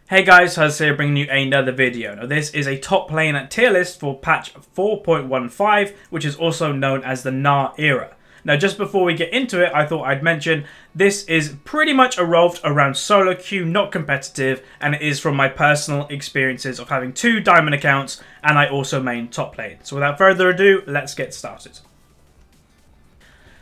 Hey guys, Huzz here bringing you another video. Now this is a top lane tier list for patch 4.15, which is also known as the Nah era. Now just before we get into it, I thought I'd mention this is pretty much revolved around solo queue, not competitive, and it is from my personal experiences of having 2 diamond accounts, and I also main top lane. So without further ado, let's get started.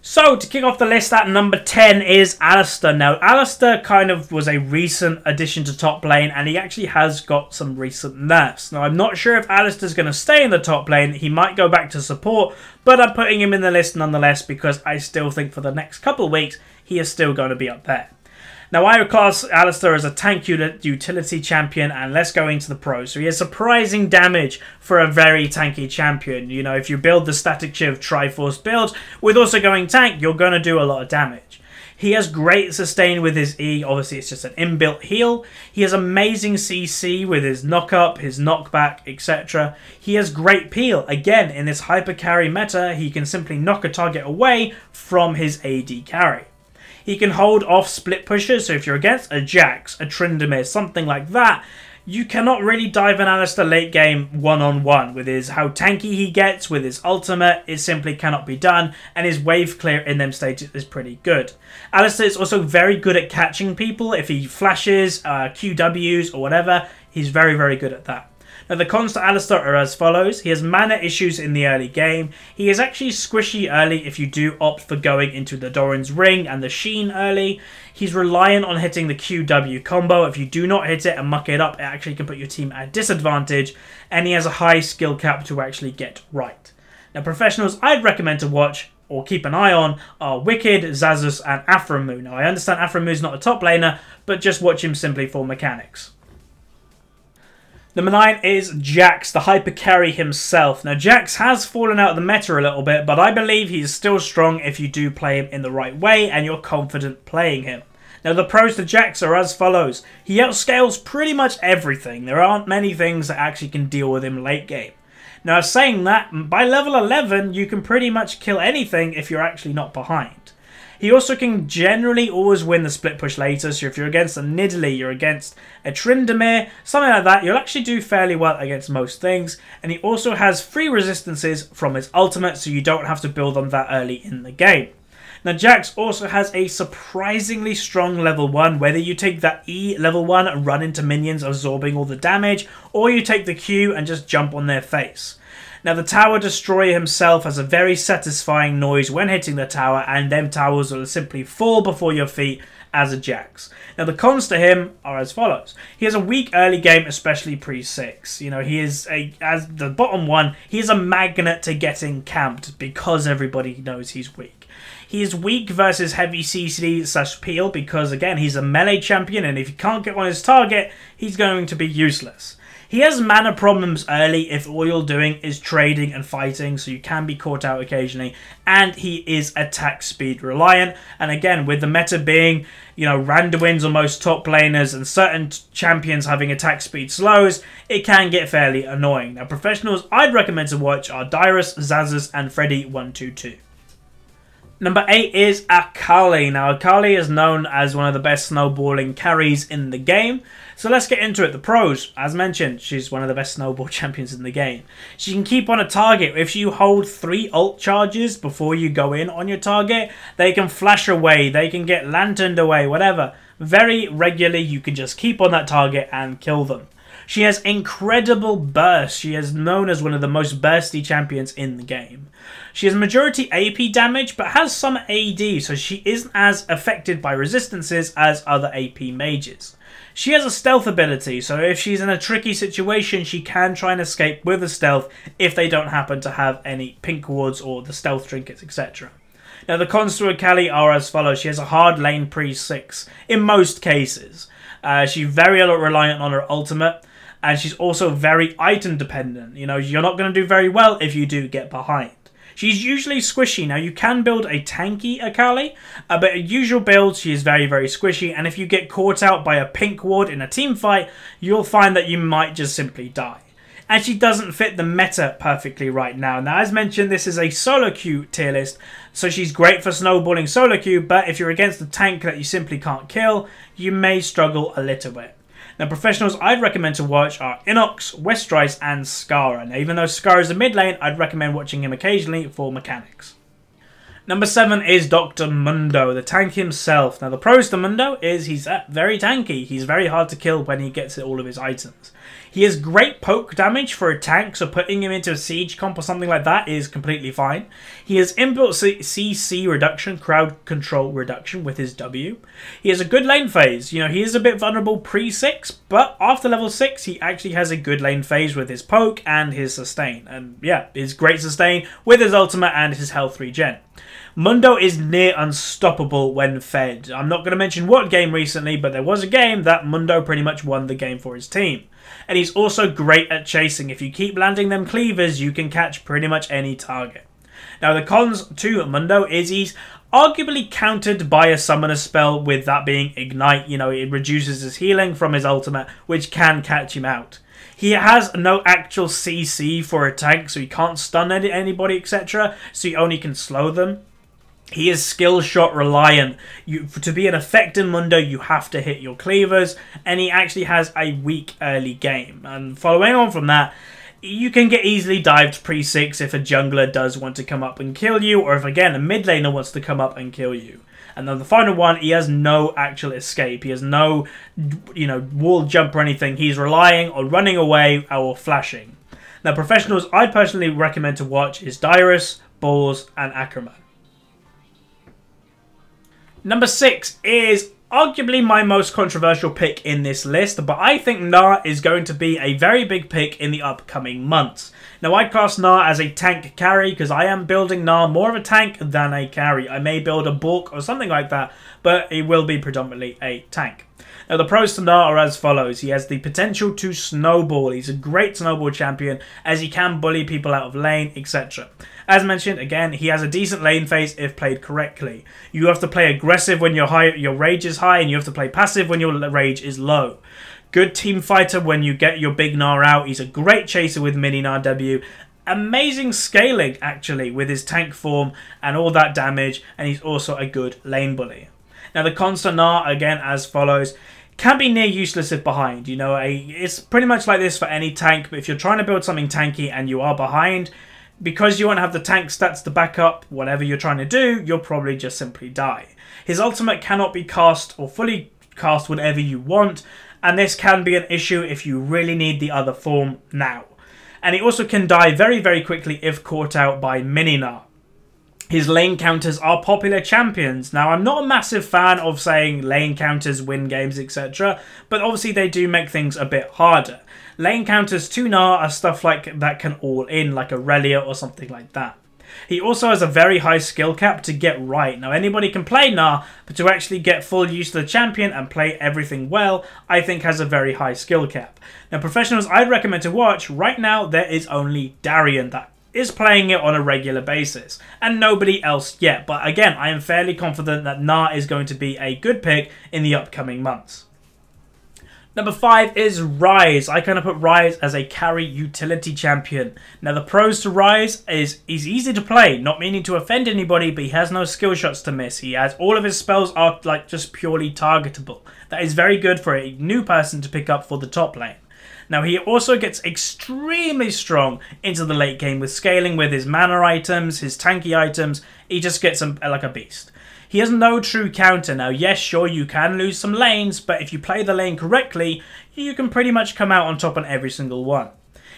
So, to kick off the list at number 10 is Alister. Now, Alister kind of was a recent addition to top lane, and he actually has got some recent nerfs. Now, I'm not sure if Alister's going to stay in the top lane. He might go back to support, but I'm putting him in the list nonetheless because I still think for the next couple of weeks, he is still going to be up there. Now, I would class Alister as a tank utility champion, and let's go into the pros. So he has surprising damage for a very tanky champion. You know, if you build the Static Shiv Triforce build with also going tank, you're going to do a lot of damage. He has great sustain with his E, obviously it's just an inbuilt heal. He has amazing CC with his knock-up, his knockback, etc. He has great peel. Again, in this hyper carry meta, he can simply knock a target away from his AD carry. He can hold off split pushers, so if you're against a Jax, a Tryndamere, something like that, you cannot really dive an Alister late game one-on-one. With how tanky he gets, with his ultimate, it simply cannot be done, and his wave clear in them stages is pretty good. Alister is also very good at catching people. If he flashes, QWs or whatever, he's very, very good at that. Now, the cons to Alister are as follows. He has mana issues in the early game. He is actually squishy early if you do opt for going into the Doran's Ring and the Sheen early. He's reliant on hitting the QW combo. If you do not hit it and muck it up, it actually can put your team at a disadvantage. And he has a high skill cap to actually get right. Now, professionals I'd recommend to watch or keep an eye on are Wicked, Xazus and Aphromoo. Now, I understand Aphromoo is not a top laner, but just watch him simply for mechanics. Number 9 is Jax, the hyper carry himself. Now, Jax has fallen out of the meta a little bit, but I believe he's still strong if you do play him in the right way and you're confident playing him. Now, the pros to Jax are as follows. He outscales pretty much everything. There aren't many things that actually can deal with him late game. Now, saying that, by level 11, you can pretty much kill anything if you're actually not behind. He also can generally always win the split push later, so if you're against a Nidalee, you're against a Tryndamere, something like that, you'll actually do fairly well against most things. And he also has free resistances from his ultimate, so you don't have to build them that early in the game. Now, Jax also has a surprisingly strong level 1, whether you take that E level 1 and run into minions absorbing all the damage, or you take the Q and just jump on their face. Now, the Tower Destroyer himself has a very satisfying noise when hitting the tower, and them towers will simply fall before your feet as a Jax. Now, the cons to him are as follows. He has a weak early game, especially pre-6. You know, he is, as the bottom one, he is a magnet to getting camped because everybody knows he's weak. He is weak versus heavy CC/peel because, again, he's a melee champion, and if he can't get on his target, he's going to be useless. He has mana problems early if all you're doing is trading and fighting, so you can be caught out occasionally, and he is attack speed reliant. And again, with the meta being, you know, Randuin's on most top laners and certain champions having attack speed slows, it can get fairly annoying. Now, professionals I'd recommend to watch are Dyrus, Xazus and Freddy122. Number 8 is Akali. Now, Akali is known as one of the best snowballing carries in the game. So let's get into it. The pros, as mentioned, she's one of the best snowball champions in the game. She can keep on a target. If you hold 3 ult charges before you go in on your target, they can flash away, they can get lanterned away, whatever. Very regularly, you can just keep on that target and kill them. She has incredible burst. She is known as one of the most bursty champions in the game. She has majority AP damage, but has some AD, so she isn't as affected by resistances as other AP mages. She has a stealth ability, so if she's in a tricky situation, she can try and escape with a stealth if they don't happen to have any pink wards or the stealth trinkets, etc. Now, the cons to Akali are as follows. She has a hard lane pre-6 in most cases. She's very reliant on her ultimate, and she's also very item dependent. You know, you're not going to do very well if you do get behind. She's usually squishy. Now, you can build a tanky Akali, but in usual builds, she is very, very squishy. And if you get caught out by a pink ward in a team fight, you'll find that you might just simply die. and she doesn't fit the meta perfectly right now. Now, as mentioned, this is a solo queue tier list, so she's great for snowballing solo queue, but if you're against a tank that you simply can't kill, you may struggle a little bit. Now, professionals I'd recommend to watch are Inox, Ryze, and Skara. Now, even though Skara is a mid lane, I'd recommend watching him occasionally for mechanics. Number 7 is Dr. Mundo, the tank himself. Now, the pros to Mundo is he's very tanky. He's very hard to kill when he gets all of his items. He has great poke damage for a tank, so putting him into a siege comp or something like that is completely fine. He has inbuilt CC reduction, crowd control reduction with his W. He has a good lane phase. You know, he is a bit vulnerable pre-6, but after level 6, he actually has a good lane phase with his poke and his sustain. And yeah, his great sustain with his ultimate and his health regen. Mundo is near unstoppable when fed. I'm not going to mention what game recently, but there was a game that Mundo pretty much won the game for his team. And he's also great at chasing. If you keep landing them cleavers, you can catch pretty much any target. Now, the cons to Mundo is he's arguably countered by a summoner spell, with that being Ignite. You know, it reduces his healing from his ultimate, which can catch him out. He has no actual CC for a tank, so he can't stun anybody, etc. So he only can slow them. He is skill shot reliant. To be an effective Mundo, you have to hit your cleavers, and he actually has a weak early game. And following on from that, you can get easily dived pre-6 if a jungler does want to come up and kill you, or if again a mid laner wants to come up and kill you. And then the final one, he has no actual escape. He has no, wall jump or anything. He's relying on running away or flashing. Now, professionals I'd personally recommend to watch is Dyrus, Balls, and Ackerman. Number 6 is arguably my most controversial pick in this list, but I think Gnar is going to be a very big pick in the upcoming months. Now, I class Gnar as a tank carry because I am building Gnar more of a tank than a carry. I may build a bulk or something like that, but it will be predominantly a tank. Now, the pros to Gnar are as follows. He has the potential to snowball. He's a great snowball champion as he can bully people out of lane, etc. As mentioned, again, he has a decent lane phase if played correctly. You have to play aggressive when your rage is high, and you have to play passive when your rage is low. Good team fighter when you get your big Gnar out. He's a great chaser with mini Gnar W. Amazing scaling, actually, with his tank form and all that damage, and he's also a good lane bully. Now, the cons to Gnar, again, as follows. Can be near useless if behind. You know, it's pretty much like this for any tank, but if you're trying to build something tanky and you are behind, because you won't have the tank stats to back up whatever you're trying to do, you'll probably just simply die. His ultimate cannot be cast or fully cast whenever you want, and this can be an issue if you really need the other form now. And he also can die very, very quickly if caught out by mini Gnar. His lane counters are popular champions. Now, I'm not a massive fan of saying lane counters win games, etc., but obviously they do make things a bit harder. Lane counters to Gnar are stuff like that can all in, like Irelia or something like that. He also has a very high skill cap to get right. Now, anybody can play Gnar, but to actually get full use of the champion and play everything well, I think has a very high skill cap. Now, professionals I'd recommend to watch, right now there is only Darian that is playing it on a regular basis, and nobody else yet. But again, I am fairly confident that Gnar is going to be a good pick in the upcoming months. Number 5 is Ryze. I kind of put Ryze as a carry utility champion. Now, the pros to Ryze is he's easy to play, not meaning to offend anybody, but he has no skill shots to miss. He has all of his spells are like just purely targetable. That is very good for a new person to pick up for the top lane. Now, he also gets extremely strong into the late game with scaling with his mana items, his tanky items. He just gets like a beast. He has no true counter. Now, yes, sure, you can lose some lanes, but if you play the lane correctly, you can pretty much come out on top on every single one.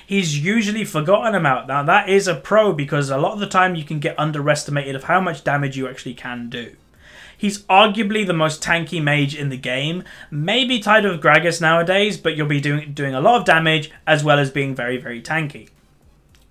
He's usually forgotten about. Now, that is a pro because a lot of the time you can get underestimated of how much damage you actually can do. He's arguably the most tanky mage in the game, maybe tied with Gragas nowadays, but you'll be doing a lot of damage as well as being very, very tanky.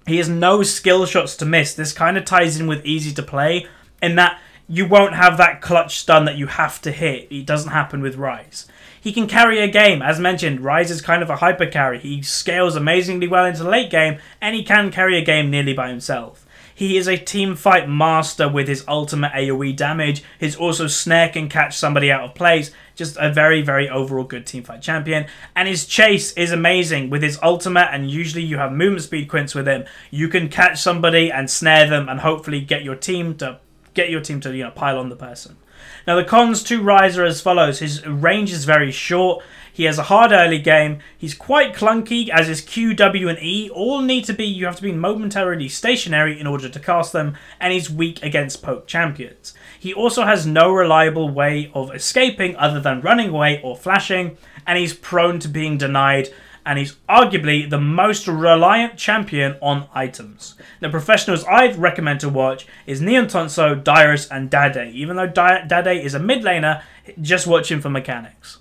He has no skill shots to miss. This kind of ties in with easy to play in that you won't have that clutch stun that you have to hit. It doesn't happen with Ryze. He can carry a game. As mentioned, Ryze is kind of a hyper carry. He scales amazingly well into the late game, and he can carry a game nearly by himself. He is a team fight master with his ultimate AoE damage. His also snare can catch somebody out of place. Just a very, very overall good teamfight champion. And his chase is amazing with his ultimate, and usually you have movement speed quints with him. You can catch somebody and snare them and hopefully get your team to pile on the person. Now the cons to Ryze are as follows. His range is very short. He has a hard early game. He's quite clunky, as his Q, W, and E all need to be, you have to be momentarily stationary in order to cast them, and he's weak against poke champions. He also has no reliable way of escaping other than running away or flashing, and he's prone to being denied, and he's arguably the most reliant champion on items. The professionals I'd recommend to watch is Neon Tonso, Dyrus, and Dade. Even though Dade is a mid laner, just watch him for mechanics.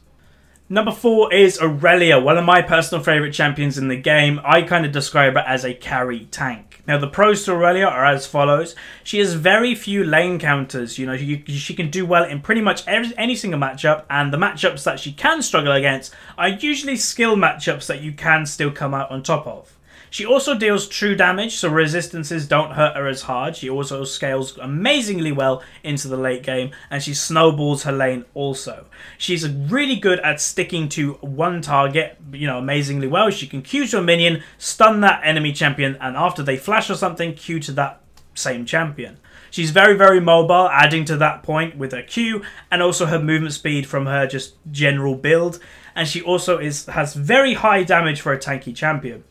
Number 4 is Irelia, one of my personal favourite champions in the game. I kind of describe it as a carry tank. Now the pros to Irelia are as follows. She has very few lane counters. You know, she can do well in pretty much any single matchup, and the matchups that she can struggle against are usually skill matchups that you can still come out on top of. She also deals true damage, so resistances don't hurt her as hard. She also scales amazingly well into the late game, and she snowballs her lane also. She's really good at sticking to one target, you know, amazingly well. She can Q to a minion, stun that enemy champion, and after they flash or something, Q to that same champion. She's very, very mobile, adding to that point with her Q, and also her movement speed from her just general build. And she also has very high damage for a tanky champion.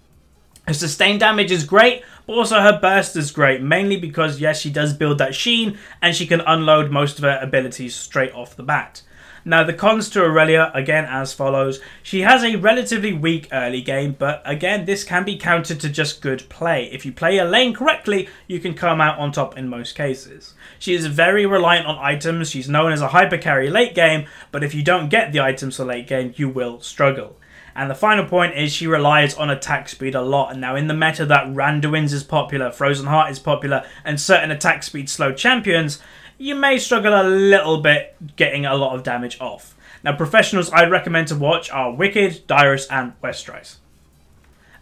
Her sustained damage is great, but also her burst is great, mainly because, yes, she does build that sheen, and she can unload most of her abilities straight off the bat. Now, the cons to Irelia, again, as follows. She has a relatively weak early game, but again, this can be countered to just good play. If you play a lane correctly, you can come out on top in most cases. She is very reliant on items. She's known as a hyper carry late game, but if you don't get the items for late game, you will struggle. And the final point is she relies on attack speed a lot. And now in the meta that Randuin's is popular, Frozen Heart is popular, and certain attack speed slow champions, you may struggle a little bit getting a lot of damage off. Now professionals I'd recommend to watch are Wicked, Dyrus, and Westrise.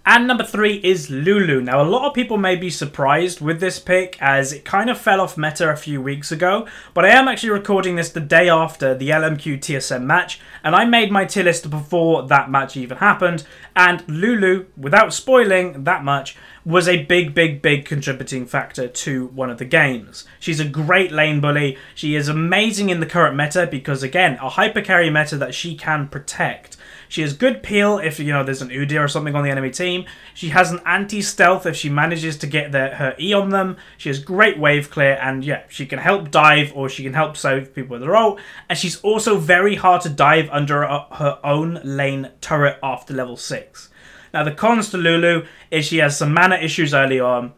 And number 3 is Lulu. Now, a lot of people may be surprised with this pick as it kind of fell off meta a few weeks ago, but I am actually recording this the day after the LMQ TSM match, and I made my tier list before that match even happened, and Lulu, without spoiling that much, was a big contributing factor to one of the games. She's a great lane bully. She is amazing in the current meta because, again, a hyper carry meta that she can protect. She has good peel if, you know, there's an Udyr or something on the enemy team. She has an anti-stealth if she manages to get her E on them. She has great wave clear, and yeah, she can help dive or she can help save people with her ult. And she's also very hard to dive under her own lane turret after level 6. Now, the cons to Lulu is she has some mana issues early on.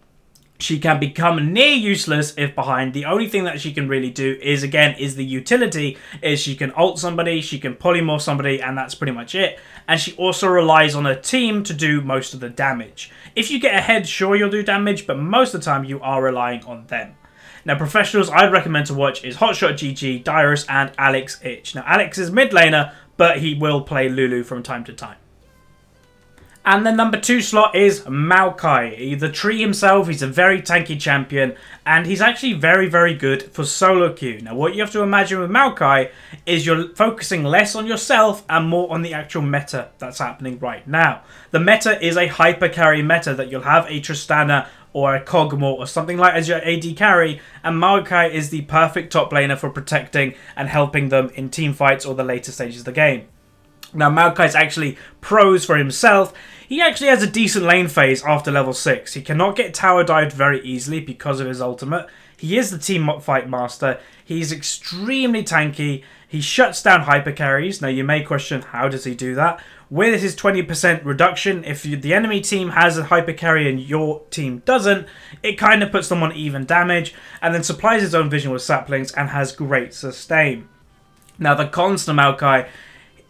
She can become near useless if behind. The only thing that she can really do is, again, is the utility. Is she can ult somebody, she can polymorph somebody, and that's pretty much it. And she also relies on her team to do most of the damage. If you get ahead, sure, you'll do damage, but most of the time you are relying on them. Now, professionals I'd recommend to watch is Hotshot GG, Dyrus, and Alex Ich. Now, Alex is mid laner, but he will play Lulu from time to time. And the number 2 slot is Maokai. The tree himself, he's a very tanky champion, and he's actually very good for solo queue. Now, what you have to imagine with Maokai is you're focusing less on yourself and more on the actual meta that's happening right now. The meta is a hyper carry meta that you'll have a Tristana or a Kog'Maw or something like as your AD carry, and Maokai is the perfect top laner for protecting and helping them in team fights or the later stages of the game. Now, Maokai's actually pros for himself. He actually has a decent lane phase after level 6. He cannot get tower dived very easily because of his ultimate. He is the team fight master. He's extremely tanky. He shuts down hyper carries. Now, you may question, how does he do that? With his 20% reduction, if the enemy team has a hyper carry and your team doesn't, it kind of puts them on even damage, and then supplies his own vision with saplings and has great sustain. Now, the cons to Maokai: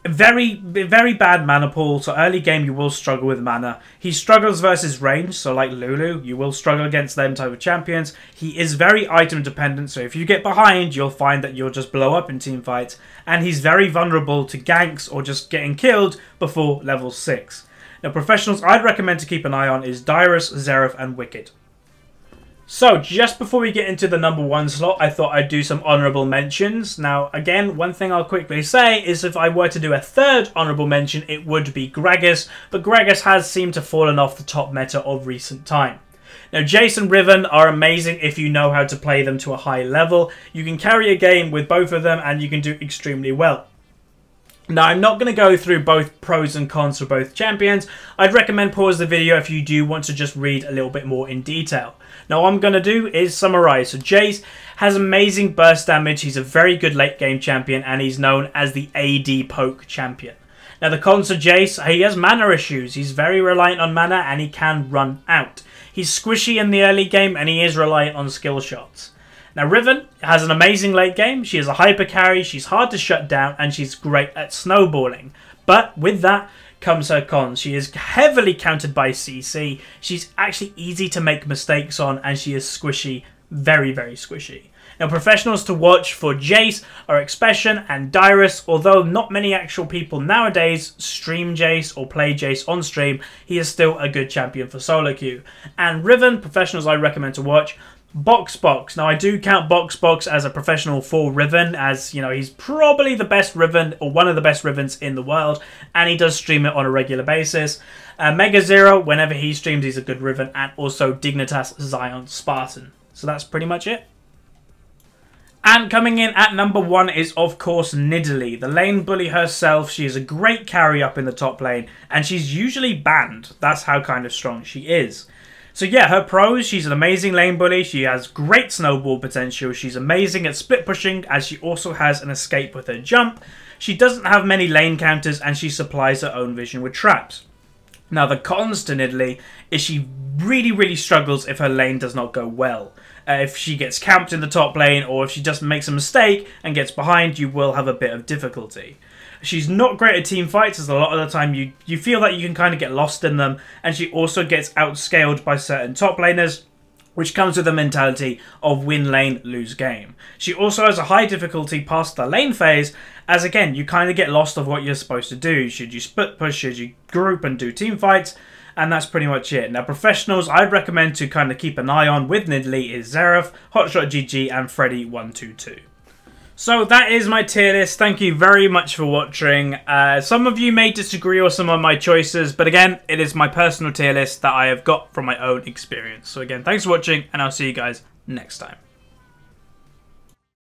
very bad mana pool, so early game you will struggle with mana. He struggles versus range, so like Lulu, you will struggle against them type of champions. He is very item dependent, so if you get behind, you'll find that you'll just blow up in team fights. And he's very vulnerable to ganks or just getting killed before level 6. Now, professionals I'd recommend to keep an eye on is Dyrus, Xerath, and Wicked. So, just before we get into the number 1 slot, I thought I'd do some honourable mentions. Now, again, one thing I'll quickly say is if I were to do a third honourable mention, it would be Gragas, but Gragas has seemed to have fallen off the top meta of recent time. Now, Jace and Riven are amazing if you know how to play them to a high level. You can carry a game with both of them and you can do extremely well. Now, I'm not going to go through both pros and cons for both champions. I'd recommend pause the video if you do want to just read a little bit more in detail. Now, what I'm going to do is summarize. So, Jace has amazing burst damage. He's a very good late game champion and he's known as the AD poke champion. Now, the cons to Jace, he has mana issues. He's very reliant on mana and he can run out. He's squishy in the early game and he is reliant on skill shots. Now, Riven has an amazing late game. She is a hyper carry, she's hard to shut down, and she's great at snowballing. But with that comes her cons. She is heavily countered by CC. She's actually easy to make mistakes on, and she is squishy. Very, very squishy. Now, professionals to watch for Jace are Expression and Dyrus. Although not many actual people nowadays stream Jace or play Jace on stream, he is still a good champion for solo queue. And Riven, professionals I recommend to watch. Box. Now, I do count Box as a professional for Riven, as, you know, he's probably the best Riven, or one of the best Rivens in the world, and he does stream it on a regular basis. Mega Zero, whenever he streams, he's a good Riven, and also Dignitas Zion Spartan. So that's pretty much it. And coming in at number 1 is, of course, Nidalee, the lane bully herself. She is a great carry up in the top lane, and she's usually banned. That's how kind of strong she is. So yeah, her pros, she's an amazing lane bully, she has great snowball potential, she's amazing at split pushing as she also has an escape with her jump. She doesn't have many lane counters and she supplies her own vision with traps. Now, the cons to Nidalee is she really struggles if her lane does not go well. If she gets camped in the top lane or if she just makes a mistake and gets behind, you will have a bit of difficulty. She's not great at team fights, as a lot of the time you feel that you can kind of get lost in them, and she also gets outscaled by certain top laners, which comes with the mentality of win lane, lose game. She also has a high difficulty past the lane phase, as again, you kind of get lost of what you're supposed to do. Should you split push, should you group and do team fights? And that's pretty much it. Now, professionals I'd recommend to kind of keep an eye on with Nidalee is Xerath, Hotshot GG, and Freddy122. So that is my tier list. Thank you very much for watching. Some of you may disagree with some of my choices, but again, it is my personal tier list that I have got from my own experience. So again, thanks for watching, and I'll see you guys next time.